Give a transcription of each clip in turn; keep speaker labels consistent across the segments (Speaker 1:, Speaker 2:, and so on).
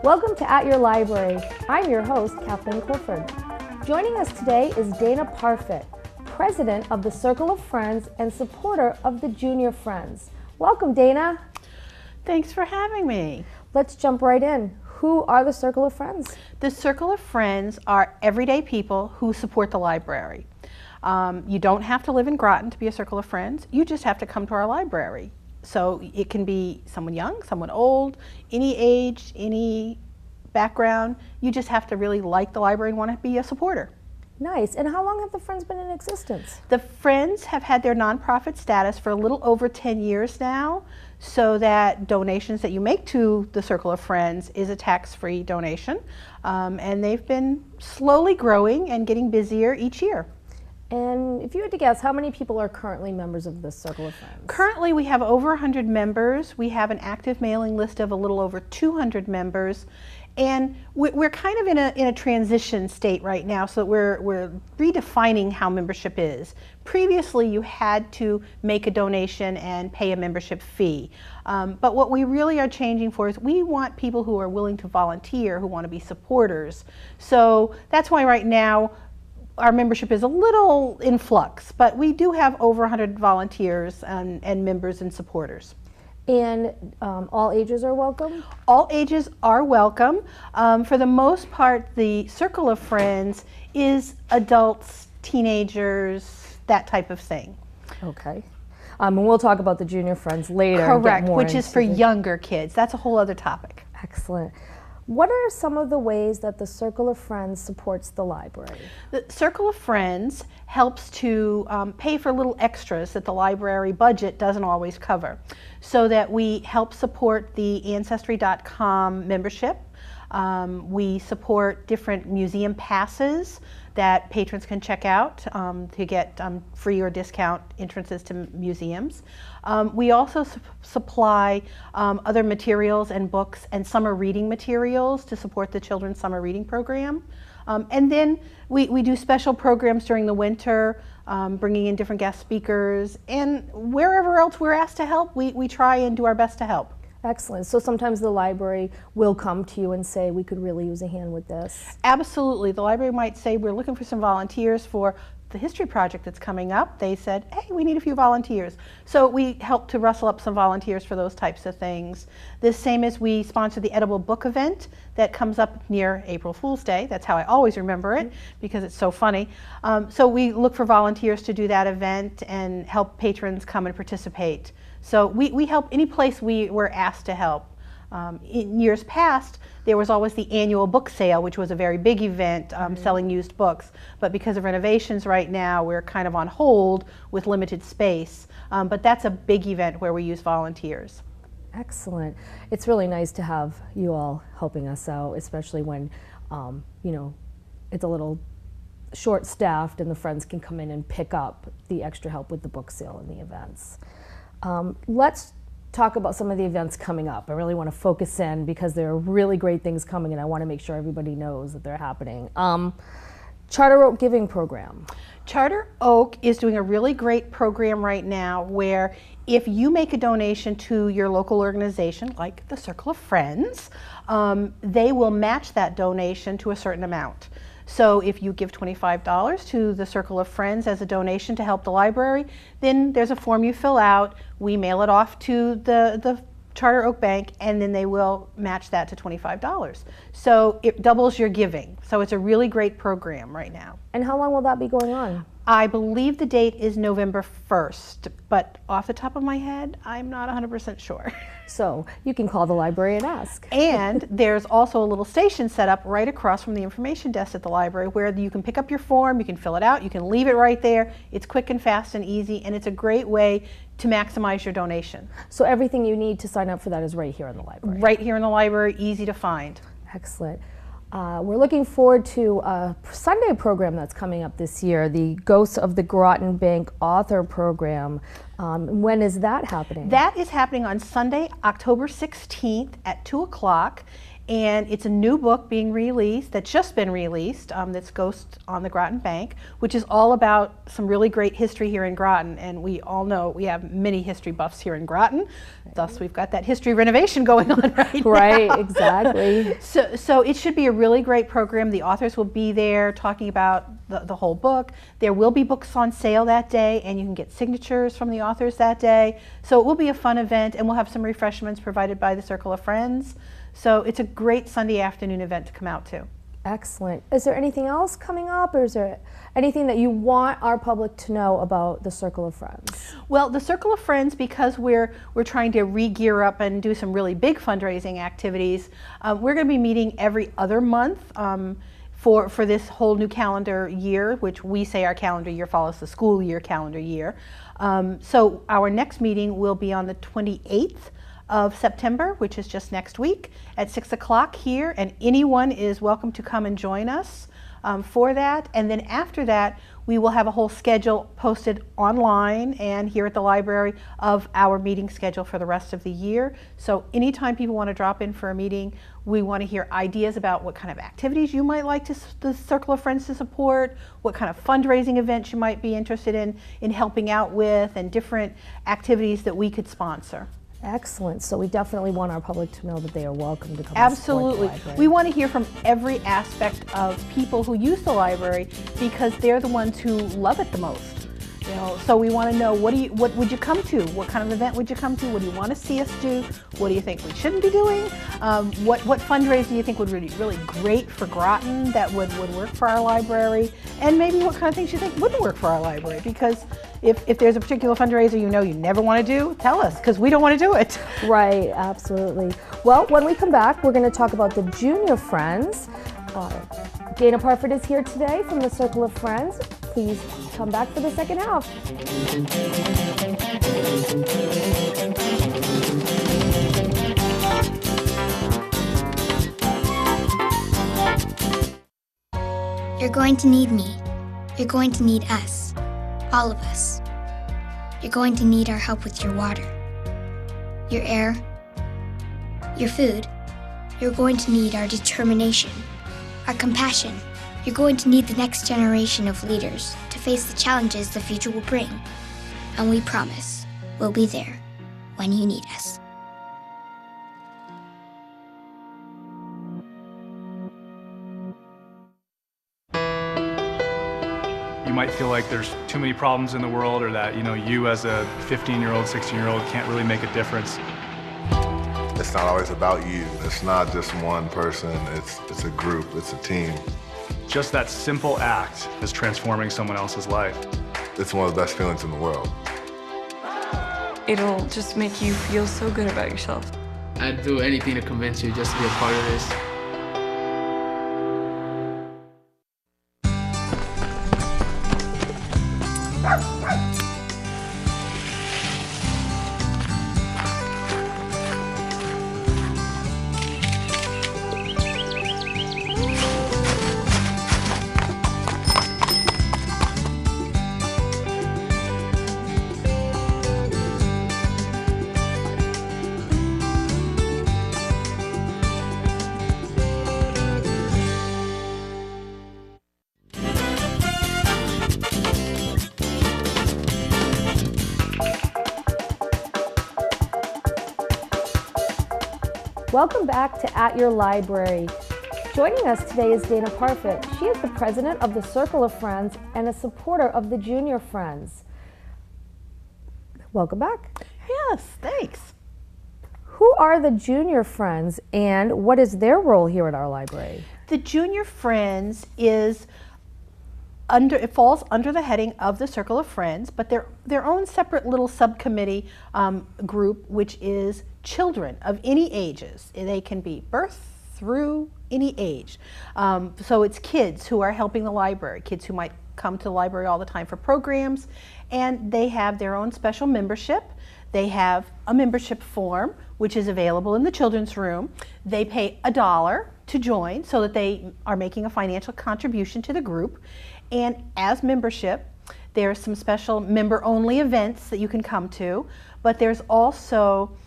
Speaker 1: Welcome to At Your Library. I'm your host, Cathleen Clifford. Joining us today is Dana Parfitt, president of the Circle of Friends and supporter of the Junior Friends. Welcome, Dana.
Speaker 2: Thanks for having me.
Speaker 1: Let's jump right in. Who are the Circle of Friends?
Speaker 2: The Circle of Friends are everyday people who support the library. You don't have to live in Groton to be a Circle of Friends. You just have to come to our library. So it can be someone young, someone old, any age, any background. You just have to really like the library and want to be a supporter.
Speaker 1: Nice. And how long have the Friends been in existence?
Speaker 2: The Friends have had their nonprofit status for a little over 10 years now, so that donations that you make to the Circle of Friends is a tax-free donation. And they've been slowly growing and getting busier each year.
Speaker 1: And if you had to guess, how many people are currently members of the Circle of Friends?
Speaker 2: Currently we have over 100 members. We have an active mailing list of a little over 200 members. And we're kind of in a transition state right now, so we're redefining how membership is. Previously you had to make a donation and pay a membership fee. But what we really are changing for is we want people who are willing to volunteer, who want to be supporters. So that's why right now our membership is a little in flux, but we do have over 100 volunteers and members and supporters.
Speaker 1: And all ages are welcome?
Speaker 2: All ages are welcome. For the most part, the Circle of Friends is adults, teenagers, that type of thing.
Speaker 1: Okay. And we'll talk about the Junior Friends later.
Speaker 2: Correct, which is for younger kids. That's a whole other topic.
Speaker 1: Excellent. What are some of the ways that the Circle of Friends supports the library?
Speaker 2: The Circle of Friends helps to pay for little extras that the library budget doesn't always cover, so that we help support the Ancestry.com membership. We support different museum passes that patrons can check out to get free or discount entrances to museums. We also supply other materials and books and summer reading materials to support the children's summer reading program. And then we do special programs during the winter, bringing in different guest speakers, and wherever else we're asked to help, we try and do our best to help.
Speaker 1: Excellent. So sometimes the library will come to you and say, we could really use a hand with this.
Speaker 2: Absolutely. The library might say, we're looking for some volunteers for the history project that's coming up. They said, hey, we need a few volunteers. So we help to rustle up some volunteers for those types of things. The same as we sponsor the edible book event that comes up near April Fool's Day. That's how I always remember it, because it's so funny. So we look for volunteers to do that event and help patrons come and participate. So we help any place we were asked to help. In years past, there was always the annual book sale, which was a very big event selling used books. But because of renovations right now, we're kind of on hold with limited space. But that's a big event where we use volunteers.
Speaker 1: Excellent. It's really nice to have you all helping us out, especially when, you know, it's a little short-staffed and the Friends can come in and pick up the extra help with the book sale and the events. Let's talk about some of the events coming up. I really want to focus in because there are really great things coming and I want to make sure everybody knows that they're happening. Charter Oak Giving Program.
Speaker 2: Charter Oak is doing a really great program right now where if you make a donation to your local organization, like the Circle of Friends, they will match that donation to a certain amount. So if you give $25 to the Circle of Friends as a donation to help the library, then there's a form you fill out, we mail it off to the Charter Oak Bank, and then they will match that to $25. So it doubles your giving. So it's a really great program right now.
Speaker 1: And how long will that be going on?
Speaker 2: I believe the date is November 1st, but off the top of my head, I'm not 100% sure.
Speaker 1: So you can call the library and ask.
Speaker 2: And there's also a little station set up right across from the information desk at the library where you can pick up your form, you can fill it out, you can leave it right there. It's quick and fast and easy, and it's a great way to maximize your donation.
Speaker 1: So everything you need to sign up for that is right here in the library?
Speaker 2: Right here in the library, easy to find.
Speaker 1: Excellent. We're looking forward to a Sunday program that's coming up this year, the Ghosts of the Groton Bank Author Program. When is that happening?
Speaker 2: That is happening on Sunday, October 16th at 2 o'clock. And it's a new book being released, that's just been released, that's Ghost on the Groton Bank, which is all about some really great history here in Groton. And we all know we have many history buffs here in Groton. Thus, we've got that history renovation going on right now.
Speaker 1: Right, exactly.
Speaker 2: So it should be a really great program. The authors will be there talking about the whole book. There will be books on sale that day, and you can get signatures from the authors that day. So it will be a fun event, and we'll have some refreshments provided by the Circle of Friends. So it's a great Sunday afternoon event to come out to.
Speaker 1: Excellent. Is there anything else coming up, or is there anything that you want our public to know about the Circle of Friends?
Speaker 2: Well, the Circle of Friends, because we're trying to re-gear up and do some really big fundraising activities, we're going to be meeting every other month for this whole new calendar year, which we say our calendar year follows the school year calendar year. So our next meeting will be on the 28th of September, which is just next week, at 6 o'clock here, and anyone is welcome to come and join us for that. And then after that, we will have a whole schedule posted online and here at the library of our meeting schedule for the rest of the year. So anytime people want to drop in for a meeting, we want to hear ideas about what kind of activities you might like the Circle of Friends to support, what kind of fundraising events you might be interested in helping out with, and different activities that we could sponsor.
Speaker 1: Excellent. So we definitely want our public to know that they are welcome to come.
Speaker 2: Absolutely.
Speaker 1: And support the library.
Speaker 2: We want to hear from every aspect of people who use the library, because they're the ones who love it the most. You know, so we want to know, what would you come to? What kind of event would you come to? What do you want to see us do? What do you think we shouldn't be doing? What fundraiser do you think would be really great for Groton that would work for our library? And maybe what kind of things you think wouldn't work for our library? Because if there's a particular fundraiser you know you never want to do, tell us, because we don't want to do it.
Speaker 1: Right, absolutely. Well, when we come back, we're going to talk about the Junior Friends. Dana Parfitt is here today from the Circle of Friends. Please come back for the second half.
Speaker 3: You're going to need me. You're going to need us. All of us. You're going to need our help with your water, your air, your food. You're going to need our determination, our compassion. You're going to need the next generation of leaders to face the challenges the future will bring. And we promise we'll be there when you need us.
Speaker 4: You might feel like there's too many problems in the world, or that, you as a 15-year-old, 16-year-old can't really make a difference.
Speaker 5: It's not always about you. It's not just one person. It's a group. It's a team.
Speaker 4: Just that simple act is transforming someone else's life.
Speaker 5: It's one of the best feelings in the world.
Speaker 6: It'll just make you feel so good about yourself.
Speaker 7: I'd do anything to convince you just to be a part of this.
Speaker 1: Welcome back to At Your Library. Joining us today is Dana Parfitt. She is the president of the Circle of Friends and a supporter of the Junior Friends. Welcome back.
Speaker 2: Yes, thanks.
Speaker 1: Who are the Junior Friends and what is their role here at our library?
Speaker 2: The Junior Friends it falls under the heading of the Circle of Friends, but they're their own separate little subcommittee group, which is children of any ages. They can be birth through any age. So it's kids who are helping the library, kids who might come to the library all the time for programs, and they have their own special membership. They have a membership form, which is available in the children's room. They pay $1 to join so that they are making a financial contribution to the group. And as membership, there are some special member-only events that you can come to, but there's also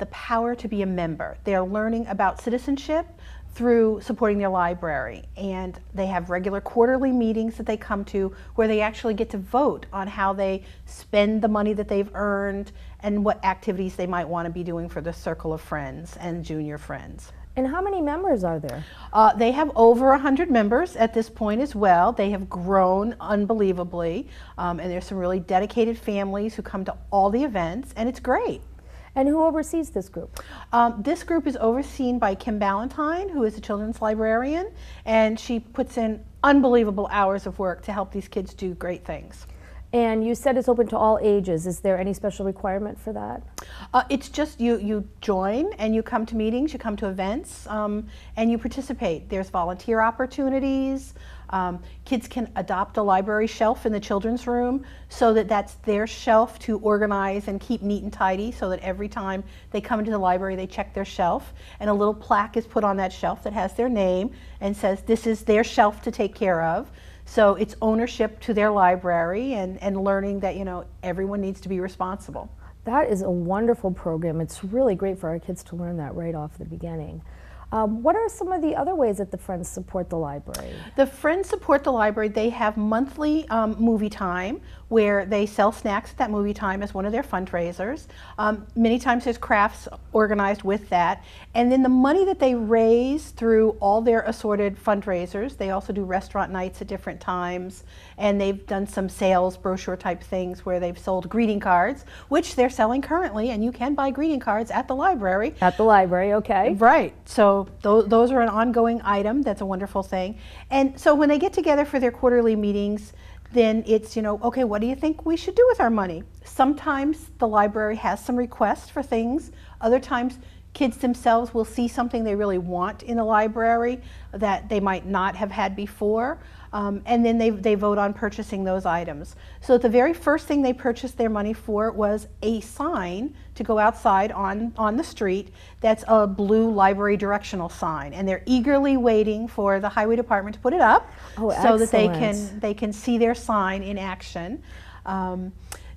Speaker 2: the power to be a member. They're learning about citizenship through supporting their library, and they have regular quarterly meetings that they come to where they actually get to vote on how they spend the money that they've earned and what activities they might want to be doing for the circle of friends and junior friends.
Speaker 1: And how many members are there?
Speaker 2: They have over 100 members at this point as well. They have grown unbelievably, and there's some really dedicated families who come to all the events, and it's great.
Speaker 1: And who oversees this group?
Speaker 2: This group is overseen by Kim Ballantyne, who is a children's librarian, and she puts in unbelievable hours of work to help these kids do great things.
Speaker 1: And you said it's open to all ages. Is there any special requirement for that?
Speaker 2: It's just you join and you come to meetings, you come to events, and you participate. There's volunteer opportunities. Kids can adopt a library shelf in the children's room so that that's their shelf to organize and keep neat and tidy, so that every time they come into the library they check their shelf, and a little plaque is put on that shelf that has their name and says this is their shelf to take care of. So it's ownership to their library and learning that, you know, everyone needs to be responsible.
Speaker 1: That is a wonderful program. It's really great for our kids to learn that right off the beginning. What are some of the other ways that the Friends support the library?
Speaker 2: The Friends support the library. They have monthly movie time where they sell snacks at that movie time as one of their fundraisers. Many times there's crafts organized with that. And then the money that they raise through all their assorted fundraisers, they also do restaurant nights at different times, and they've done some sales brochure type things where they've sold greeting cards, which they're selling currently, and you can buy greeting cards at the library.
Speaker 1: At the library, okay.
Speaker 2: Right. So those are an ongoing item. That's a wonderful thing. And so when they get together for their quarterly meetings, then it's, you know, okay, what do you think we should do with our money? Sometimes the library has some requests for things. Other times kids themselves will see something they really want in the library that they might not have had before. And then they vote on purchasing those items. So the very first thing they purchased their money for was a sign to go outside on the street that's a blue library directional sign. And they're eagerly waiting for the highway department to put it up so that they can see their sign in action.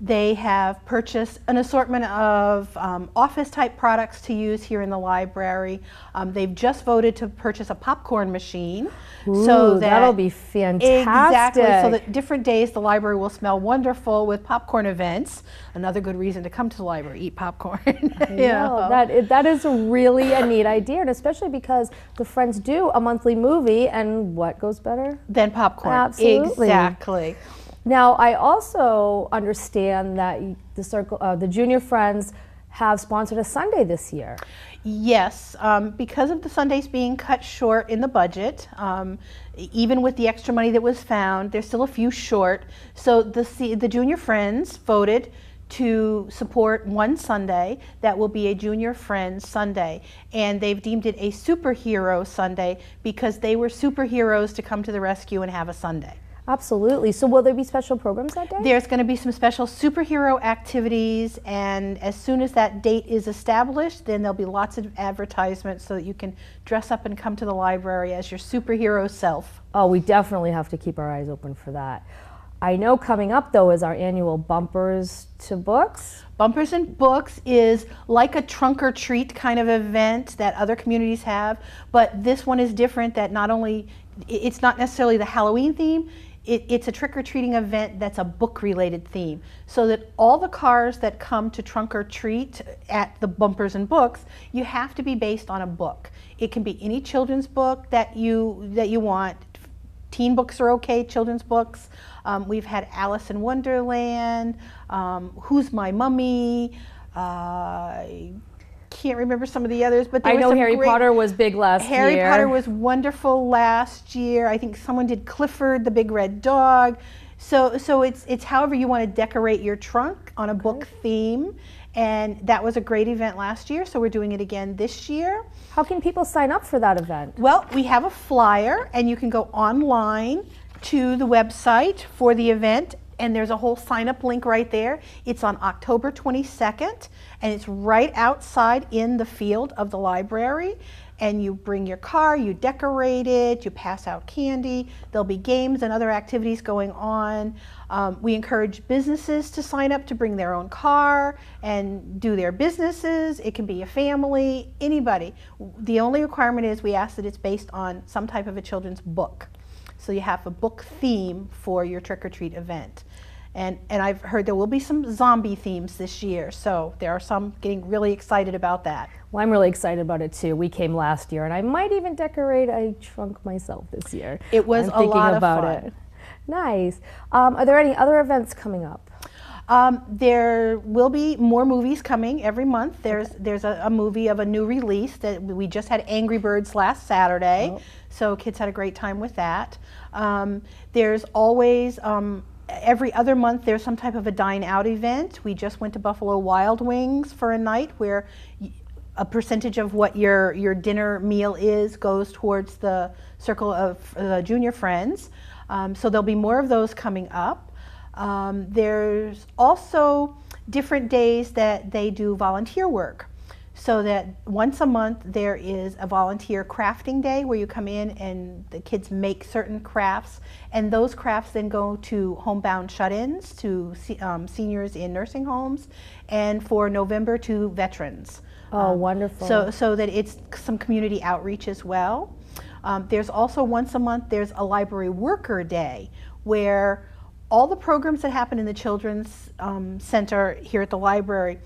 Speaker 2: They have purchased an assortment of office type products to use here in the library. They've just voted to purchase a popcorn machine.
Speaker 1: Ooh,
Speaker 2: so
Speaker 1: that'll be fantastic.
Speaker 2: Exactly, so that different days the library will smell wonderful with popcorn events. Another good reason to come to the library, eat popcorn.
Speaker 1: Yeah, that is really a neat idea, and especially because the Friends do a monthly movie, and what goes better
Speaker 2: than popcorn?
Speaker 1: Absolutely.
Speaker 2: Exactly.
Speaker 1: Now, I also understand that the Junior Friends have sponsored a Sunday this year.
Speaker 2: Yes, because of the Sundays being cut short in the budget, even with the extra money that was found, there's still a few short. So the Junior Friends voted to support one Sunday that will be a Junior Friends Sunday, and they've deemed it a superhero Sunday because they were superheroes to come to the rescue and have a Sunday.
Speaker 1: Absolutely. So will there be special programs that day?
Speaker 2: There's going to be some special superhero activities, and as soon as that date is established, then there'll be lots of advertisements so that you can dress up and come to the library as your superhero self.
Speaker 1: Oh, we definitely have to keep our eyes open for that. I know coming up, though, is our annual Bumpers to Books.
Speaker 2: Bumpers and Books is like a trunk or treat kind of event that other communities have, but this one is different. That not only, it's not necessarily the Halloween theme, it's a trick-or-treating event that's a book-related theme, so that all the cars that come to trunk or treat at the Bumpers and Books, you have to be based on a book. It can be any children's book that you want. Teen books are okay, children's books. We've had Alice in Wonderland, Who's My Mummy, can't remember some of the others, but
Speaker 1: I know Harry Potter was big last year.
Speaker 2: Harry Potter was wonderful last year. I think someone did Clifford the Big Red Dog. So it's however you want to decorate your trunk on a book theme, and that was a great event last year, so we're doing it again this year.
Speaker 1: How can people sign up for that event?
Speaker 2: Well, we have a flyer, and you can go online to the website for the event, and there's a whole sign-up link right there. It's on October 22nd, and it's right outside in the field of the library. and you bring your car, you decorate it, you pass out candy. There'll be games and other activities going on. We encourage businesses to sign up to bring their own car and do their businesses. It can be a family, anybody. The only requirement is we ask that it's based on some type of a children's book. So you have a book theme for your trick-or-treat event. And I've heard there will be some zombie themes this year, so there are some getting really excited about that.
Speaker 1: Well, I'm really excited about it too. We came last year, and I might even decorate a trunk myself this year.
Speaker 2: It was a lot of fun.
Speaker 1: Nice. Are there any other events coming up?
Speaker 2: There will be more movies coming every month. There's a movie of a new release that we just had Angry Birds last Saturday, so kids had a great time with that. There's always every other month there's some type of a dine out event. We just went to Buffalo Wild Wings for a night where a percentage of what your dinner meal is goes towards the circle of junior friends. So there'll be more of those coming up. There's also different days that they do volunteer work. So that once a month there is a volunteer crafting day where you come in and the kids make certain crafts, and those crafts then go to homebound shut-ins, to seniors in nursing homes, and for November to veterans.
Speaker 1: Oh, wonderful.
Speaker 2: So that it's some community outreach as well. There's also once a month there's a library worker day where all the programs that happen in the Children's Center here at the library,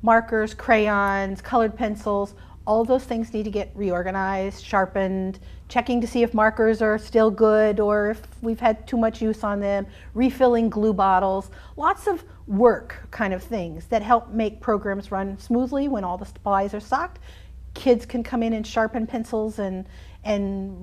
Speaker 2: markers, crayons, colored pencils, all of those things need to get reorganized, sharpened, checking to see if markers are still good or if we've had too much use on them, refilling glue bottles, lots of work kind of things that help make programs run smoothly when all the supplies are stocked. Kids can come in and sharpen pencils and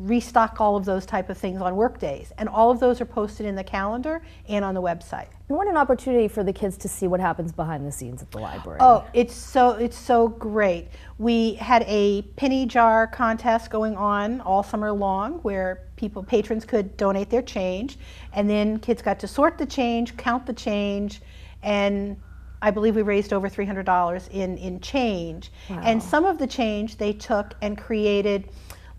Speaker 2: restock all of those type of things on work days. And all of those are posted in the calendar and on the website.
Speaker 1: And what an opportunity for the kids to see what happens behind the scenes at the library.
Speaker 2: Oh, it's so great. We had a penny jar contest going on all summer long where patrons could donate their change, and then kids got to sort the change, count the change, and I believe we raised over $300 in change.
Speaker 1: Wow.
Speaker 2: And some of the change they took and created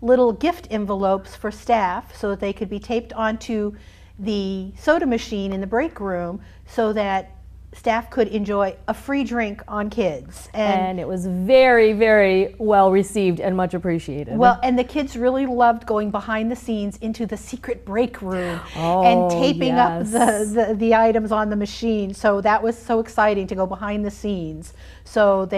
Speaker 2: little gift envelopes for staff so that they could be taped onto the soda machine in the break room so that staff could enjoy a free drink on kids.
Speaker 1: And it was very, very well received and much appreciated.
Speaker 2: Well, and the kids really loved going behind the scenes into the secret break room and taping up the items on the machine. So that was so exciting to go behind the scenes. So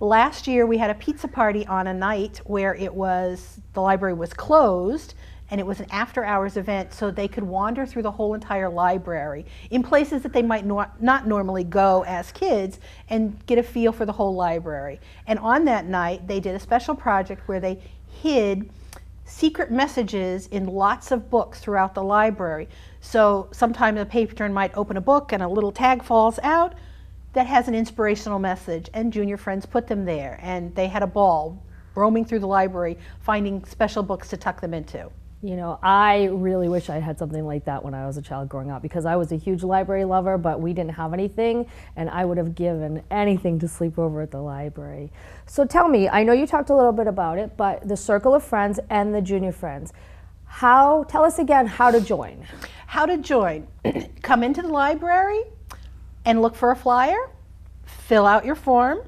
Speaker 2: last year we had a pizza party on a night where the library was closed, and it was an after-hours event so they could wander through the whole entire library in places that they might not normally go as kids and get a feel for the whole library. And on that night, they did a special project where they hid secret messages in lots of books throughout the library. So sometimes a patron might open a book and a little tag falls out that has an inspirational message, and junior friends put them there, and they had a ball roaming through the library finding special books to tuck them into.
Speaker 1: You know, I really wish I had something like that when I was a child growing up, because I was a huge library lover, but we didn't have anything, and I would have given anything to sleep over at the library. So tell me, I know you talked a little bit about it, but the Circle of Friends and the Junior Friends, tell us again how to join.
Speaker 2: How to join. Come into the library and look for a flyer, fill out your form,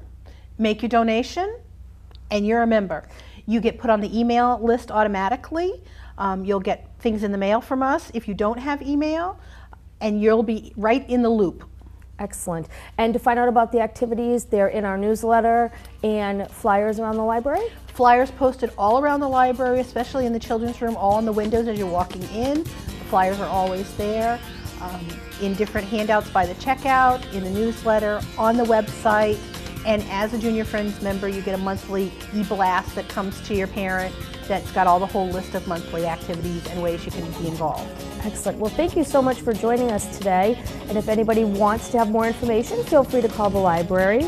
Speaker 2: make your donation, and you're a member. You get put on the email list automatically. You'll get things in the mail from us if you don't have email, and you'll be right in the loop.
Speaker 1: Excellent. And to find out about the activities, they're in our newsletter and flyers around the library?
Speaker 2: Flyers posted all around the library, especially in the children's room, all on the windows as you're walking in. The flyers are always there, in different handouts by the checkout, in the newsletter, on the website. And as a Junior Friends member, you get a monthly e-blast that comes to your parent that's got all the whole list of monthly activities and ways you can be involved.
Speaker 1: Excellent. Well, thank you so much for joining us today. And if anybody wants to have more information, feel free to call the library.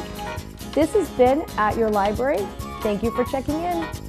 Speaker 1: This has been At Your Library. Thank you for checking in.